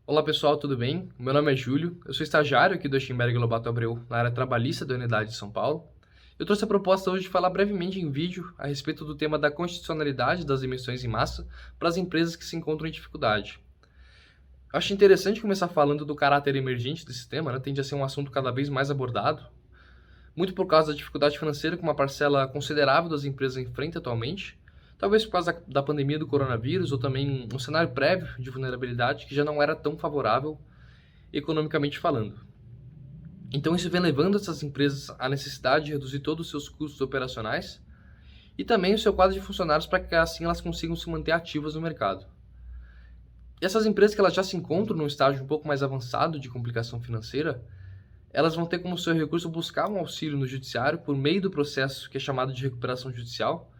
Olá pessoal, tudo bem? Meu nome é Júlio, eu sou estagiário aqui do Schimberg Lobato Abreu na área trabalhista da Unidade de São Paulo. Eu trouxe a proposta hoje de falar brevemente em vídeo a respeito do tema da constitucionalidade das emissões em massa para as empresas que se encontram em dificuldade. Eu acho interessante começar falando do caráter emergente desse tema, né? Tende a ser um assunto cada vez mais abordado, muito por causa da dificuldade financeira que uma parcela considerável das empresas enfrenta atualmente, talvez por causa da pandemia do coronavírus ou também um cenário prévio de vulnerabilidade que já não era tão favorável economicamente falando. Então isso vem levando essas empresas à necessidade de reduzir todos os seus custos operacionais e também o seu quadro de funcionários para que assim elas consigam se manter ativas no mercado. E essas empresas que elas já se encontram num estágio um pouco mais avançado de complicação financeira, elas vão ter como seu recurso buscar um auxílio no judiciário por meio do processo que é chamado de recuperação judicial,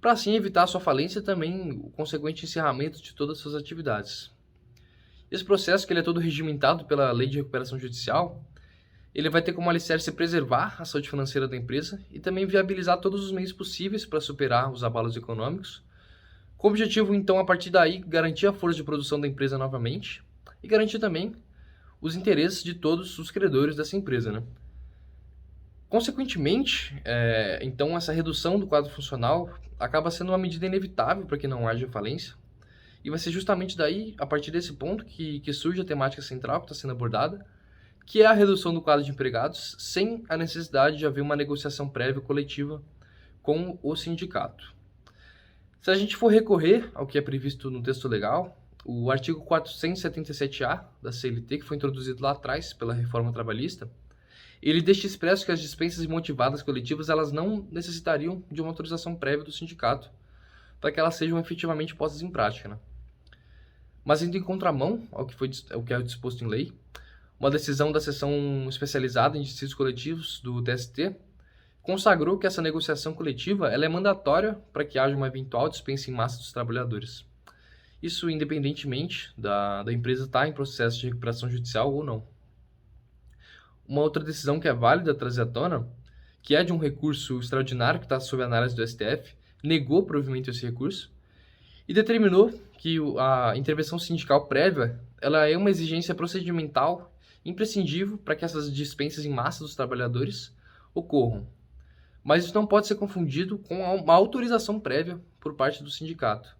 para assim evitar a sua falência e também o consequente encerramento de todas as suas atividades. Esse processo, que ele é todo regimentado pela Lei de Recuperação Judicial, ele vai ter como alicerce preservar a saúde financeira da empresa e também viabilizar todos os meios possíveis para superar os abalos econômicos, com o objetivo, então, a partir daí, garantir a força de produção da empresa novamente e garantir também os interesses de todos os credores dessa empresa, né? Consequentemente, então, essa redução do quadro funcional acaba sendo uma medida inevitável para que não haja falência, e vai ser justamente daí, a partir desse ponto, que surge a temática central que está sendo abordada, que é a redução do quadro de empregados sem a necessidade de haver uma negociação prévia coletiva com o sindicato. Se a gente for recorrer ao que é previsto no texto legal, o artigo 477-A da CLT, que foi introduzido lá atrás pela reforma trabalhista, ele deixa expresso que as dispensas imotivadas coletivas elas não necessitariam de uma autorização prévia do sindicato para que elas sejam efetivamente postas em prática, né? Mas indo em contramão ao que é disposto em lei, uma decisão da seção especializada em dissídios coletivos do TST consagrou que essa negociação coletiva ela é mandatória para que haja uma eventual dispensa em massa dos trabalhadores. Isso independentemente da empresa estar em processo de recuperação judicial ou não. Uma outra decisão que é válida trazer à tona, que é de um recurso extraordinário que está sob análise do STF, negou provimento esse recurso e determinou que a intervenção sindical prévia ela é uma exigência procedimental imprescindível para que essas dispensas em massa dos trabalhadores ocorram. Mas isso não pode ser confundido com uma autorização prévia por parte do sindicato,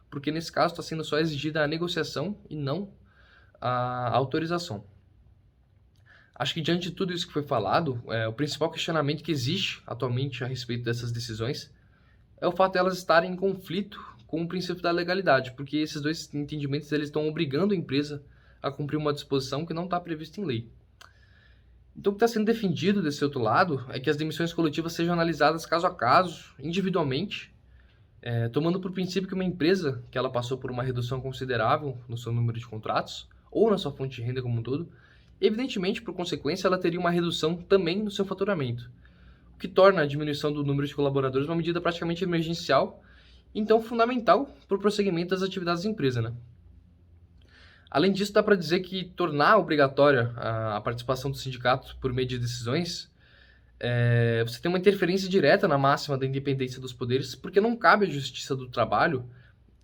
porque nesse caso está sendo só exigida a negociação e não a autorização. Acho que diante de tudo isso que foi falado, o principal questionamento que existe atualmente a respeito dessas decisões é o fato de elas estarem em conflito com o princípio da legalidade, porque esses dois entendimentos eles estão obrigando a empresa a cumprir uma disposição que não está prevista em lei. Então, o que está sendo defendido desse outro lado é que as demissões coletivas sejam analisadas caso a caso, individualmente, tomando por princípio que uma empresa que ela passou por uma redução considerável no seu número de contratos ou na sua fonte de renda como um todo, evidentemente, por consequência, ela teria uma redução também no seu faturamento, o que torna a diminuição do número de colaboradores uma medida praticamente emergencial, então fundamental para o prosseguimento das atividades da empresa, né? Além disso, dá para dizer que tornar obrigatória a participação do sindicato por meio de decisões, você tem uma interferência direta na máxima da independência dos poderes, porque não cabe à Justiça do Trabalho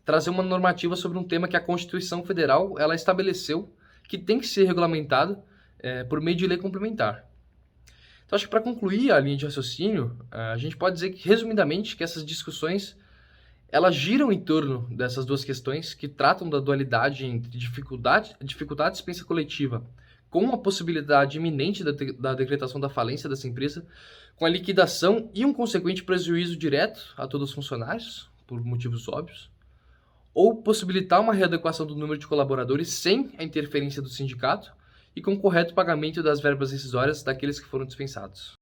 trazer uma normativa sobre um tema que a Constituição Federal ela estabeleceu que tem que ser regulamentado por meio de lei complementar. Então, acho que para concluir a linha de raciocínio, a gente pode dizer que, resumidamente, que essas discussões elas giram em torno dessas duas questões que tratam da dualidade entre dificuldade de dispensa coletiva com a possibilidade iminente da decretação da falência dessa empresa, com a liquidação e um consequente prejuízo direto a todos os funcionários, por motivos óbvios, ou possibilitar uma readequação do número de colaboradores sem a interferência do sindicato e com o correto pagamento das verbas rescisórias daqueles que foram dispensados.